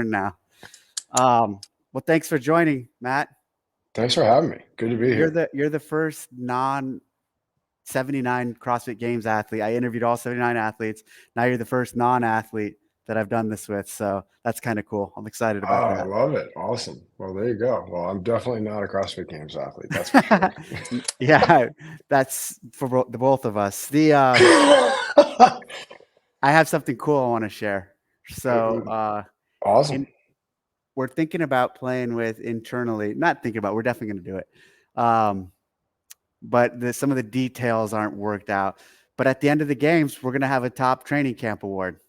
different now. Well, thanks for joining, Matt. Thanks for having me. Good to be here. You're the first non 79 CrossFit Games athlete. I interviewed all 79 athletes. Now you're the first non-athlete that I've done this with. So that's kind of cool. I'm excited Oh, about I that. love it. Awesome. Well, there you go. Well, I'm definitely not a CrossFit Games athlete. That's for sure. Yeah, that's for the both of us. I have something cool I want to share. So Awesome. in, we're thinking about playing with internally, not thinking about, we're definitely going to do it. But some of the details aren't worked out. But at the end of the games, we're going to have a top training camp award.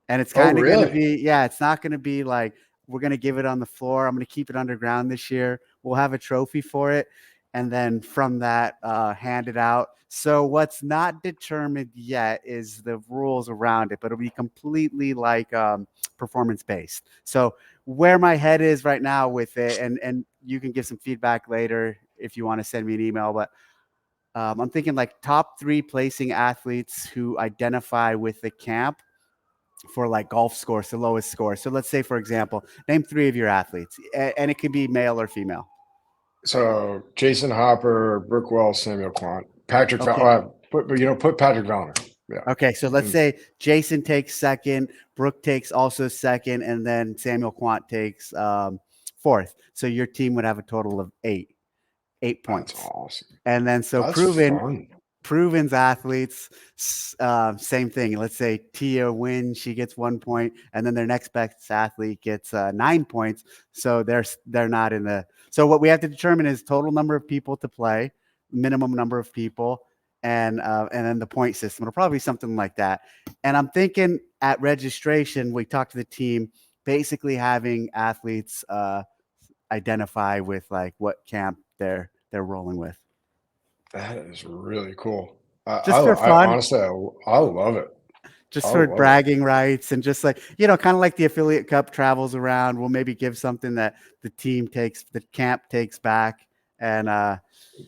And it's Oh, kind of going to really? be, yeah, it's not going to be like we're going to give it on the floor. I'm going to keep it underground this year. We'll have a trophy for it. And then from that, hand it out. So what's not determined yet is the rules around it, but it'll be completely like performance based. So where my head is right now with it, and you can give some feedback later if you want to send me an email, but I'm thinking like top 3 placing athletes who identify with the camp for like golf scores, the lowest score. So let's say, for example, name 3 of your athletes, and it could be male or female. So Jason Hopper, Brooke Wells, Samuel Quant, Okay. put Patrick Vellner. Yeah. Okay. So let's say Jason takes second, Brooke takes also second, and then Samuel Quant takes fourth. So your team would have a total of 8 That's points. awesome. And then so That's fun. Proven's athletes, same thing. Let's say Tia wins, she gets 1 point, and then their next best athlete gets 9 points. So they're not in the. So what we have to determine is total number of people to play, minimum number of people, and then the point system. It'll probably be something like that. And I'm thinking at registration, we talk to the team, basically having athletes identify with like what camp they're rolling with. That is really cool. Just for fun, Honestly, I love it. just I for love it. bragging rights, and just like, kind of like the affiliate cup travels around. We'll maybe give something that the camp takes back. And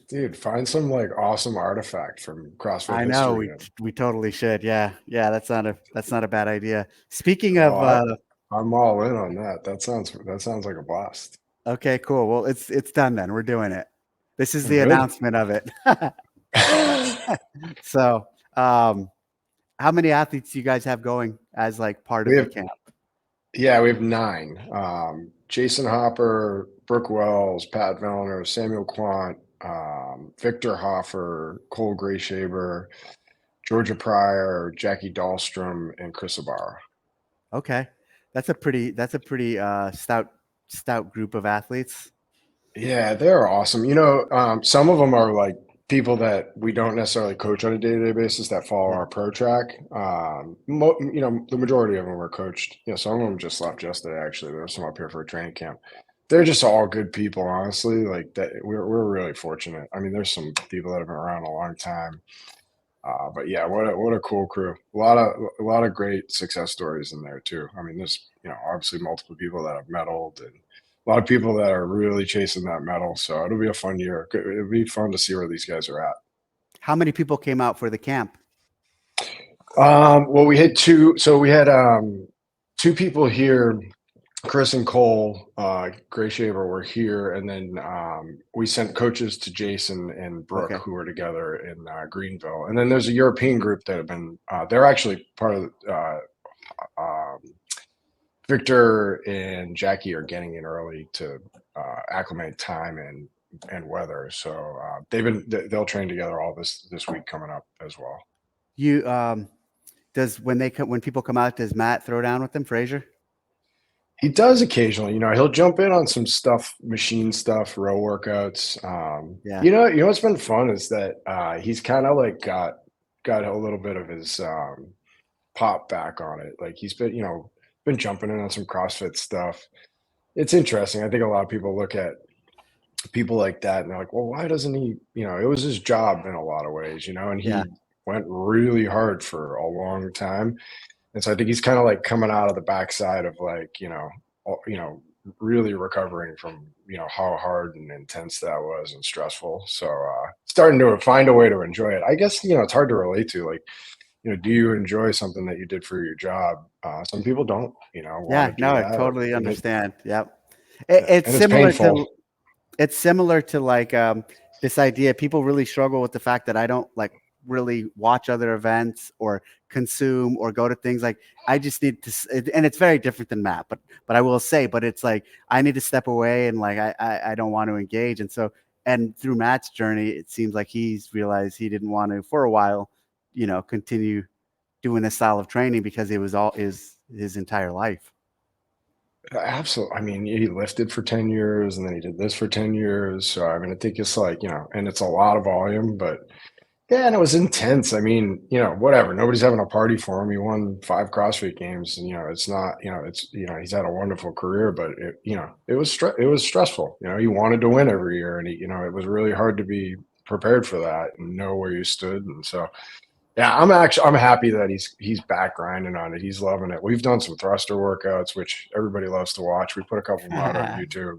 Dude, find some like awesome artifact from CrossFit I know history. we totally should. Yeah. Yeah. That's not a bad idea. Speaking Oh, of, I'm all in on that. That sounds like a blast. okay, cool. Well, it's done then. We're doing it. This is the Good. announcement of it. So, how many athletes do you guys have going as like part of We the have camp? Yeah, we have 9. Jason Hopper, Brooke Wells, Pat Vellner, Samuel Quant, Victor Hoffer, Cole Grayshaber, Georgia Pryor, Jackie Dahlstrom, and Chris Ibarra. Okay. That's a pretty stout group of athletes. Yeah, they're awesome. Some of them are like people that we don't necessarily coach on a day-to-day basis that follow Yeah. our pro track. The majority of them were coached. Some of them just left yesterday, actually. There were some up here for a training camp. They're just all good people, honestly. Like that, we're really fortunate. I mean, there's some people that have been around a long time. But yeah, what a cool crew. A lot of great success stories in there too. I mean, there's obviously multiple people that have medaled and a lot of people that are really chasing that medal. So it'll be a fun year. It'll be fun to see where these guys are at. How many people came out for the camp? Well, we had two. So we had 2 people here. Chris and Cole, Gray Shaver were here, and then we sent coaches to Jason and Brooke, Okay. who were together in Greenville. And then there's a European group that have been. They're actually part of. Um, Victor and Jackie are getting in early to acclimate time and weather. So they'll train together all this week coming up as well. You does when people come out, does Matt throw down with them, Fraser? He does occasionally, he'll jump in on some stuff, machine stuff, row workouts. Yeah. What's been fun is that he's kind of like got a little bit of his pop back on it. Like he's been jumping in on some CrossFit stuff. It's interesting. I think a lot of people look at people like that and they're like, well, why doesn't he? It was his job in a lot of ways, and Yeah. he went really hard for a long time. And so I think he's kind of like coming out of the backside of like, really recovering from, how hard and intense that was and stressful. So starting to find a way to enjoy it. I guess, it's hard to relate to. Like, do you enjoy something that you did for your job? Some people don't, want Yeah, to do no, I that, totally and it, understand. Yep. yeah, It's and it's similar painful. to like this idea. People really struggle with the fact that I don't like really watch other events or consume or go to things like I just need to and it's very different than Matt, but I will say, but it's like I need to step away and like I don't want to engage. And so and through Matt's journey, it seems like he's realized he didn't want to for a while, continue doing this style of training because it was all his entire life. Absolutely. I mean, he lifted for 10 years and then he did this for 10 years. So, I mean, I think it's like, and it's a lot of volume, but yeah, and it was intense. I mean, whatever. Nobody's having a party for him. He won 5 CrossFit games, and it's not, he's had a wonderful career, but it was stressful. He wanted to win every year, and it was really hard to be prepared for that and know where you stood. And so, yeah, I'm happy that he's back grinding on it. He's loving it. We've done some thruster workouts, which everybody loves to watch. We put a couple of them out on YouTube,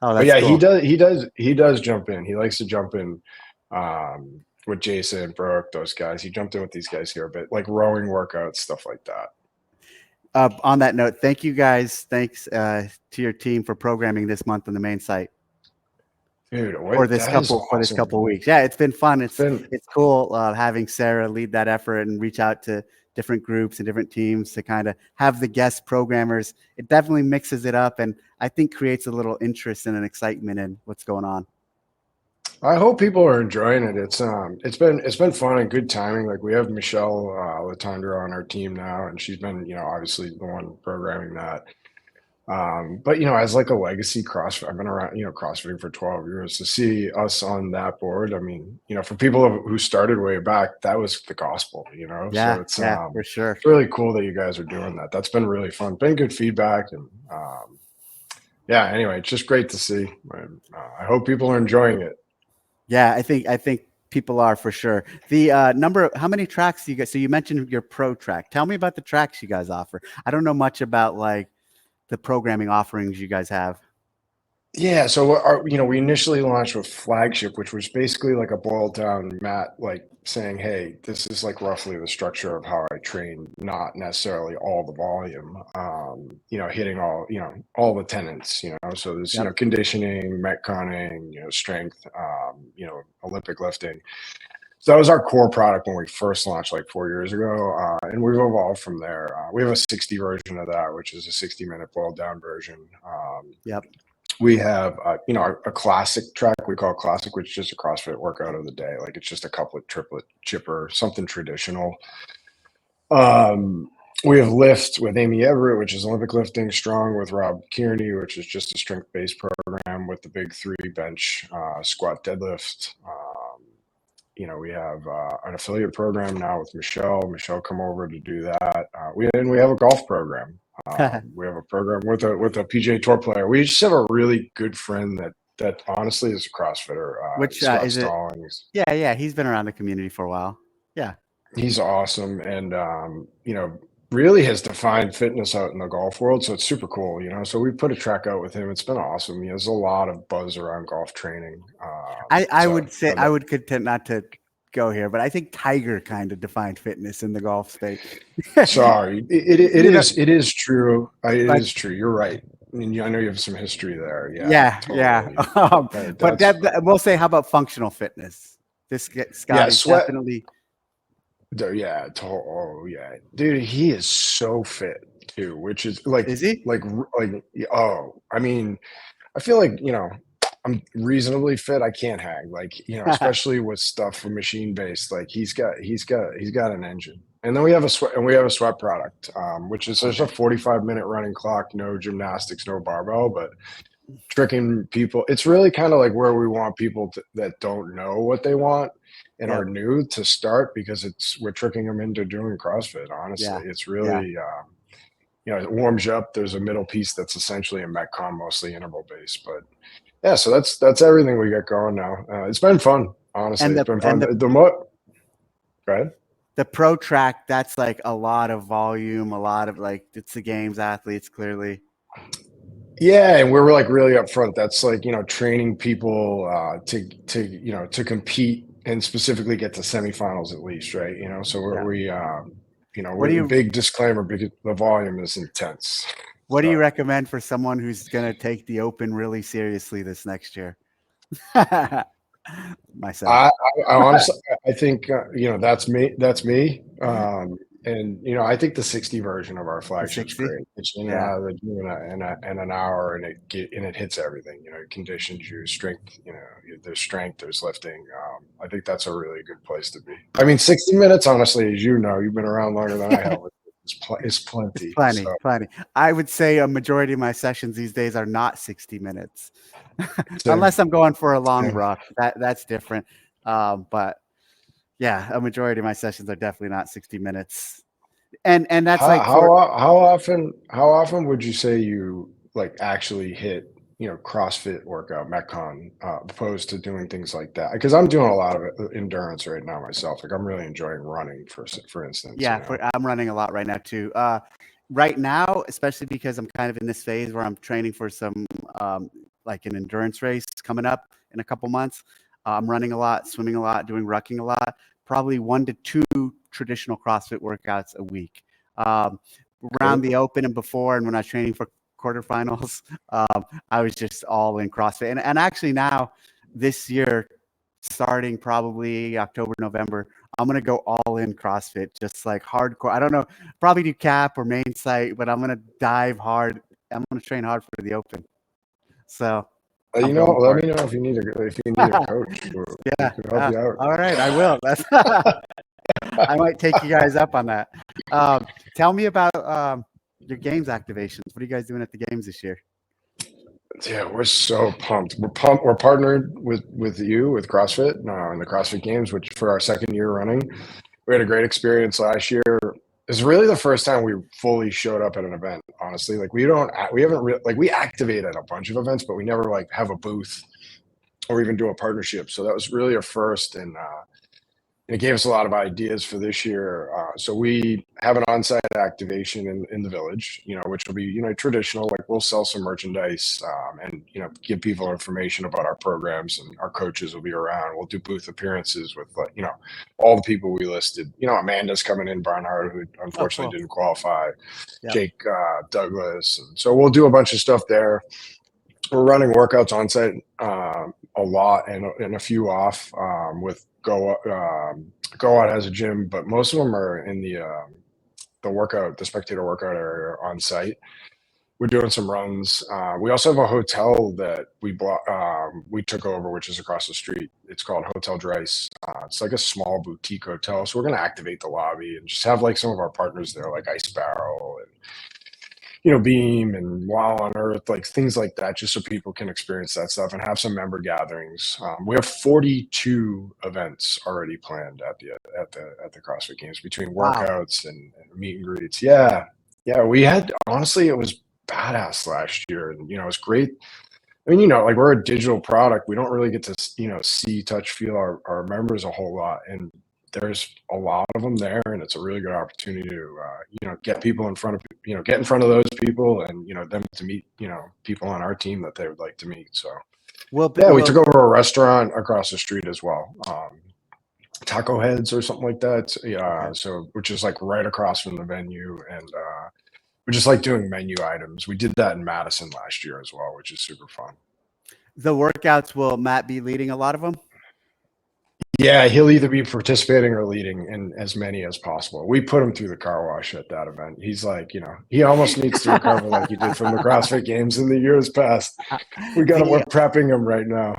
Oh, but that's yeah, cool. he does jump in. He likes to jump in with Jason, Brooke, those guys. He jumped in with these guys here, but like rowing workouts, stuff like that. On that note, thank you guys. Thanks to your team for programming this month on the main site Dude, for what that is this awesome. couple of weeks. Yeah, it's been fun. It's been It's cool having Sarah lead that effort and reach out to different groups and different teams to kind of have the guest programmers. It definitely mixes it up, and I think creates a little interest and an excitement in what's going on. I hope people are enjoying it. It's been fun and good timing. Like we have Michelle Latondra on our team now, and she's been, obviously the one programming that. But as like a legacy CrossFit, I've been around, CrossFitting for 12 years. To see us on that board, I mean, for people who started way back, that was the gospel, Yeah, so it's yeah, for sure. it's really cool that you guys are doing that. That's been really fun, been good feedback, and yeah, anyway, it's just great to see. I hope people are enjoying it. Yeah, I think people are for sure. The how many tracks do you guys? So you mentioned your pro track. Tell me about the tracks you guys offer. I don't know much about like the programming offerings you guys have. Yeah, so we initially launched with Flagship, which was basically like a boiled down mat, like saying, "Hey, this is like roughly the structure of how I train, not necessarily all the volume, hitting all the tenants, So there's, Yep. conditioning, metconning, strength, Olympic lifting. So that was our core product when we first launched like 4 years ago, and we've evolved from there. We have a 60 version of that, which is a 60-minute boiled down version. Yep. We have, a classic track we call classic, which is just a CrossFit workout of the day. Like it's just a couplet, triplet, chipper, something traditional. Um, we have lift with Amy Everett, which is Olympic lifting, strong with Rob Kearney, which is just a strength based program with the big 3 bench, squat, deadlift. We have an affiliate program now with Michelle. Michelle come over to do that. We have a golf program. We have a program with a PGA Tour player. We just have a really good friend that honestly is a CrossFitter, Which Scott is it? Stallings. Yeah, yeah. He's been around the community for a while. Yeah. He's awesome, and really has defined fitness out in the golf world. So it's super cool. So we put a track out with him. It's been awesome. There's a lot of buzz around golf training. I So would say I would contend not to go here, but I think Tiger kind of defined fitness in the golf space. Sorry, You know, it is true. It but is true. You're right. I mean, I know you have some history there. Yeah, yeah, yeah. totally. But That's we'll say, how about functional fitness? yeah. Scott is Sweat. definitely. Yeah. Oh yeah, dude. He is so fit too, which is Is he? like. Oh, I mean, I feel like I'm reasonably fit. I can't hang like especially with stuff for machine based. Like he's got an engine. And then we have a sweat product, which is just a Okay. 45-minute running clock, no gymnastics, no barbell, but tricking people. It's really kind of like where we want people that don't know what they want and are Yep. new to start because we're tricking them into doing CrossFit. Honestly, Yeah. it's Yeah. really it warms you up. There's a middle piece that's essentially a metcon, mostly interval based, but yeah, so that's everything we got going now. It's been fun, honestly. And It's the been and fun. the Go ahead. the pro track, that's like a lot of volume, a lot of like it's the games athletes clearly. Yeah, and we're like really upfront. That's like training people to compete and specifically get to semifinals at least, right? So Yeah. What do you big disclaimer because the volume is intense. What do you So recommend for someone who's going to take the Open really seriously this next year? Myself. I honestly, I think that's me. That's me. And I think the 60 version of our The flagship's 60? great. It's in and Yeah. out of the gym in an hour, and it hits everything. It conditions you, strength. There's strength, there's lifting. I think that's a really good place to be. I mean, 60 minutes, honestly, as you've been around longer than I have. Is It's plenty. plenty, So plenty. I would say a majority of my sessions these days are not 60 minutes, same, unless I'm going for a long same. ruck. That's different. But yeah, a majority of my sessions are definitely not 60 minutes. And that's How like for how often would you say you like actually hit CrossFit workout Metcon opposed to doing things like that? Because I'm doing a lot of endurance right now myself. Like I'm really enjoying running for instance. yeah, I'm running a lot right now too. Right now, especially because I'm kind of in this phase where I'm training for some like an endurance race coming up in a couple months. I'm running a lot, swimming a lot, doing rucking a lot. Probably 1 to 2 traditional CrossFit workouts a week. Um, Around Okay. the Open and before, and when I was training for quarterfinals, I was just all in CrossFit. And actually now, this year, starting probably October, November, I'm gonna go all in CrossFit, just like hardcore. I don't know, probably do cap or main site, but I'm gonna dive hard. I'm gonna train hard for the Open. So I'm going Let for me it. know if you need a coach. We Yeah. could help you out. All right, I will. That's I might take you guys up on that. Tell me about your games activations. What are you guys doing at the games this year? Yeah, we're so pumped. We're pumped. We're partnered with CrossFit in the CrossFit Games, which for our second year running, we had a great experience last year. It's really the first time we fully showed up at an event. Honestly, like we haven't like we activated a bunch of events, but we never like have a booth or even do a partnership. So that was really a first, and it gave us a lot of ideas for this year. So we have an on-site activation in the village, which will be, traditional. Like we'll sell some merchandise and, give people information about our programs, and our coaches will be around. We'll do booth appearances with, all the people we listed. Amanda's coming in, Barnhart, who Oh, unfortunately cool. didn't qualify, Yep. Jake Douglas. And so we'll do a bunch of stuff there. We're running workouts on site a lot and a few off with Go Out has a gym, but most of them are in the spectator workout area on site. We're doing some runs. We also have a hotel that we took over, which is across the street. It's called Hotel Dreiss. It's like a small boutique hotel. So we're going to activate the lobby and just have like some of our partners there, like Ice Barrel and Beam and Wow on Earth, like things like that, just so people can experience that stuff and have some member gatherings. We have 42 events already planned at the CrossFit Games between Wow. workouts and meet and greets. Yeah, yeah, we had honestly, it was badass last year, and it was great. I mean, like we're a digital product. We don't really get to, see, touch, feel our members a whole lot. And there's a lot of them there, and it's a really good opportunity to, get people in front of, get in front of those people and, them to meet, people on our team that they would like to meet. So, yeah, we Will took over a restaurant across the street as well. Taco Heads or something like that. Okay. Yeah. So, which is like right across from the venue. And, we just like doing menu items. We did that in Madison last year as well, which is super fun. The workouts, will Matt be leading a lot of them? Yeah, he'll either be participating or leading in as many as possible. We put him through the car wash at that event. He's like, he almost needs to recover like he did from the CrossFit Games in the years past. We got him. the We're prepping him right now.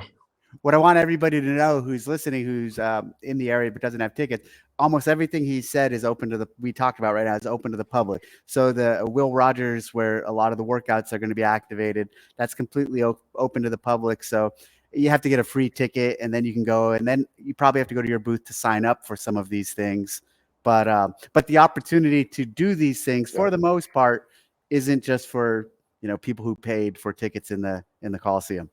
What I want everybody to know who's listening, who's in the area but doesn't have tickets, almost everything he said is open to we talked about right now is open to the public. So the Will Rogers, where a lot of the workouts are going to be activated, that's completely open to the public. So you have to get a free ticket and then you can go, and then you probably have to go to your booth to sign up for some of these things. But the opportunity to do these things Yeah. for the most part isn't just for people who paid for tickets in the Coliseum.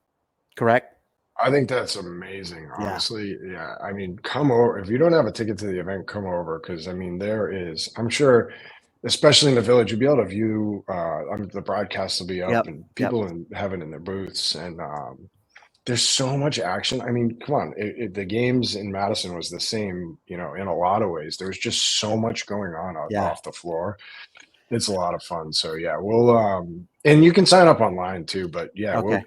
Correct? I think that's amazing, Yeah. honestly. Yeah. I mean, come over. If you don't have a ticket to the event, come over. Cause I mean, I'm sure, especially in the village, you'll be able to view, the broadcast will be up Yep. and Yep. people have it in their booths. And, there's so much action. I mean, come on, the games in Madison was the same, in a lot of ways. There was just so much going on Yeah. off the floor. It's a lot of fun. So yeah, we'll and you can sign up online too, but yeah, Okay.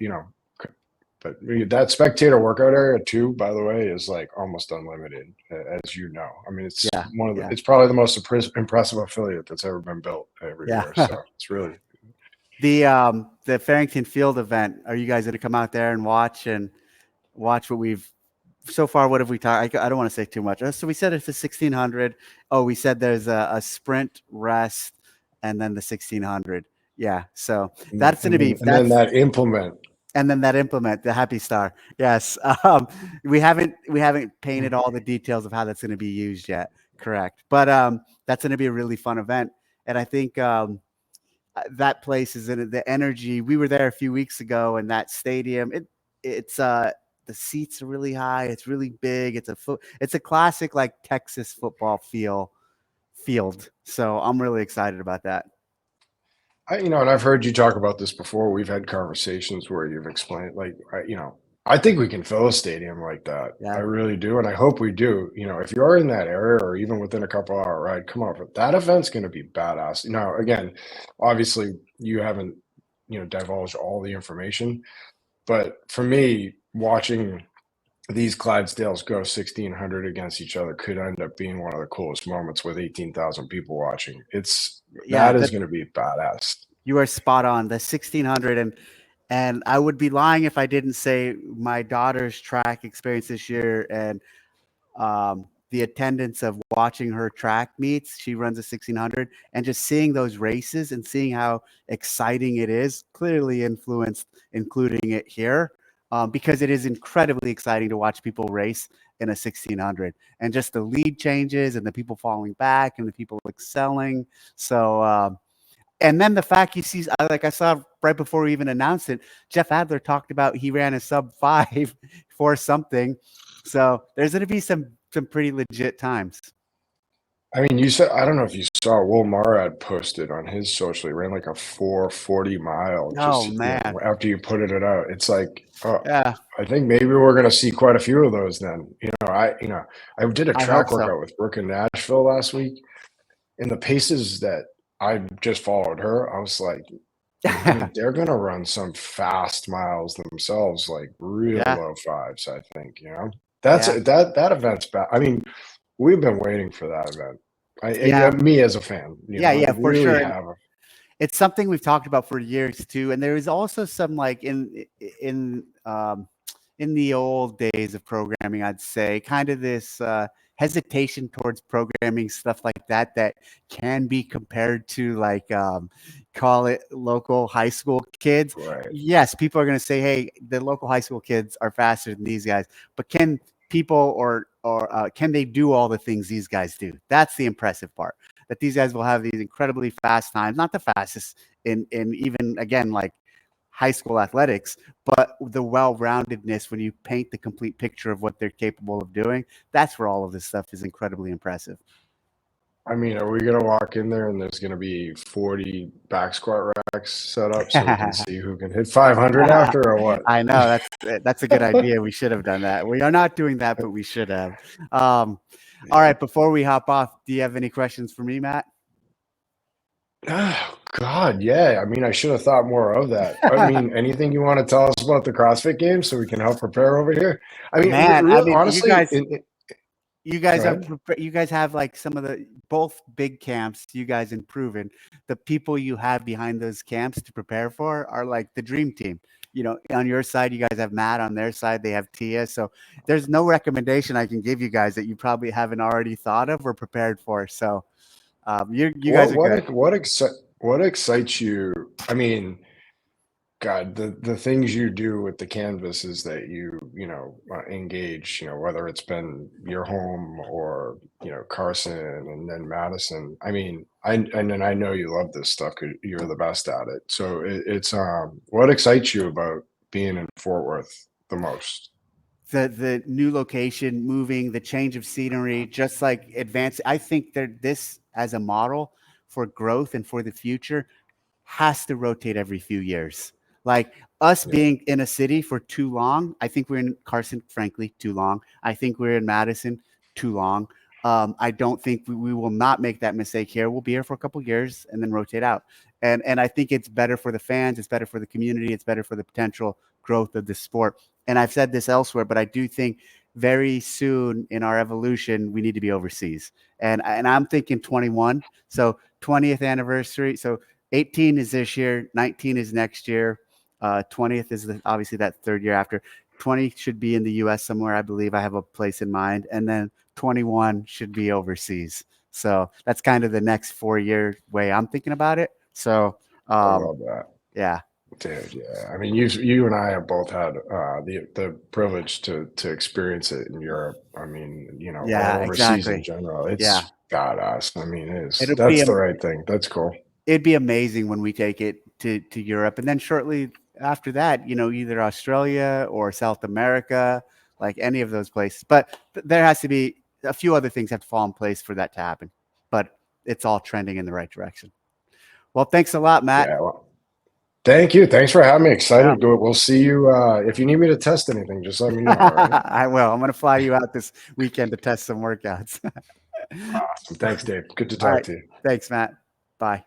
but that spectator workout area too, by the way, is like almost unlimited, as you know. I mean, it's Yeah. Yeah. it's probably the most impressive affiliate that's ever been built Yeah. everywhere. So it's really, The Farrington Field event. Are you guys going to come out there and watch what we've so far? What have we talked? I don't want to say too much. So we said it's the 1600. Oh, we said there's a sprint, rest, and then the 1600. Yeah. So that's going to be and then that implement. and then that implement the happy star. Yes. We haven't painted all the details of how that's going to be used yet. Correct. But that's going to be a really fun event, and I think that place is in the energy. We were there a few weeks ago, and that stadium, it's the seats are really high. It's really big. It's a classic like Texas football field. So I'm really excited about that. And I've heard you talk about this before. We've had conversations where you've explained, like, I think we can fill a stadium like that. I Yeah. really do, and I hope we do. If you're in that area or even within a couple hour ride, come on, but that event's going to be badass. Now, again, obviously, you haven't, divulged all the information, but for me, watching these Clydesdales go 1600 against each other could end up being one of the coolest moments with 18,000 people watching. Yeah, That is that going to be badass. you are spot on. The 1600, and I would be lying if I didn't say my daughter's track experience this year and the attendance of watching her track meets. She runs a 1600, and just seeing those races and seeing how exciting it is clearly influenced including it here, because it is incredibly exciting to watch people race in a 1600 and just the lead changes and the people falling back and the people excelling. So, and then the fact you see, like I saw right before we even announced it, Jeff Adler talked about he ran a sub 5 for something. So there's going to be some pretty legit times. I mean, you said I don't know if you saw Will Marad posted on his social. He ran like a 440 mile Oh just man, after you put it out. It's like, yeah, I think maybe we're gonna see quite a few of those then. I did a I hope track so. workout with Brooke in Nashville last week, and the paces that I just followed her, I was like, I mean, they're gonna run some fast miles themselves, like real Yeah, low fives. I think that's yeah, that event's bad. I mean, we've been waiting for that event. yeah, Me as a fan, I yeah, for really sure. And have. it's something we've talked about for years too. And there is also some like in the old days of programming, I'd say, kind of this hesitation towards programming stuff like that can be compared to like call it local high school kids. Right. Yes, people are going to say, "Hey, the local high school kids are faster than these guys," but can people or can they do all the things these guys do? That's the impressive part. That these guys will have these incredibly fast times, not the fastest in even again like high school athletics, but the well-roundedness when you paint the complete picture of what they're capable of doing. That's where all of this stuff is incredibly impressive. I mean, are we gonna walk in there and there's gonna be 40 back squat racks set up so we can see who can hit 500 after or what? I know that's a good idea. We should have done that. We are not doing that, but we should have. All Yeah. right, before we hop off, do you have any questions for me, Matt? Oh, God, yeah. I mean, I should have thought more of that. I mean, anything you want to tell us about the CrossFit Games so we can help prepare over here? I mean, Man, I real mean, honestly, you go guys are ahead. you guys have like some of the both big camps you guys improving. The people you have behind those camps to prepare for are like the dream team. On your side, you guys have Matt. On their side, they have Tia. So there's no recommendation I can give you guys that you probably haven't already thought of or prepared for. So you guys What are what good. ex- what exci- what excites you? I mean, God, the things you do with the canvases that engage, whether it's been your home or Carson and then Madison. I mean, and then I know you love this stuff because you're the best at it. So it's what excites you about being in Fort Worth the most? The new location, moving, the change of scenery, just like advance. I think that this as a model for growth and for the future has to rotate every few years. Like us Yeah. being in a city for too long, I think we're in Carson, frankly, too long. I think we're in Madison too long. I don't think we will not make that mistake here. We'll be here for a couple years and then rotate out. And I think it's better for the fans, it's better for the community, it's better for the potential growth of the sport. And I've said this elsewhere, but I do think very soon in our evolution we need to be overseas. And I'm thinking 21. So 20th anniversary. So 18 is this year, 19 is next year. 20th is obviously that third year after. 20 should be in the US somewhere. I believe I have a place in mind. And then 21 should be overseas. So that's kind of the next 4 year way I'm thinking about it. So, I um, love that. yeah, Dude, yeah. I mean, you and I have both had the privilege to experience it in Europe. I mean, yeah, or overseas in exactly. general. Yeah. It's badass. I mean, It'll be that's the right thing. That's cool. it'd be amazing when we take it to Europe, and then shortly after that, either Australia or South America, like any of those places. But there has to be a few other things have to fall in place for that to happen. But it's all trending in the right direction. Well, thanks a lot, Matt. Yeah. Well, thank you. Thanks for having me. Yeah. Excited. Go. We'll see you. If you need me to test anything, just let me know. All right. I will. I'm going to fly you out this weekend to test some workouts. Awesome. Thanks, Dave. Good to All talk right. to you. Thanks, Matt. Bye.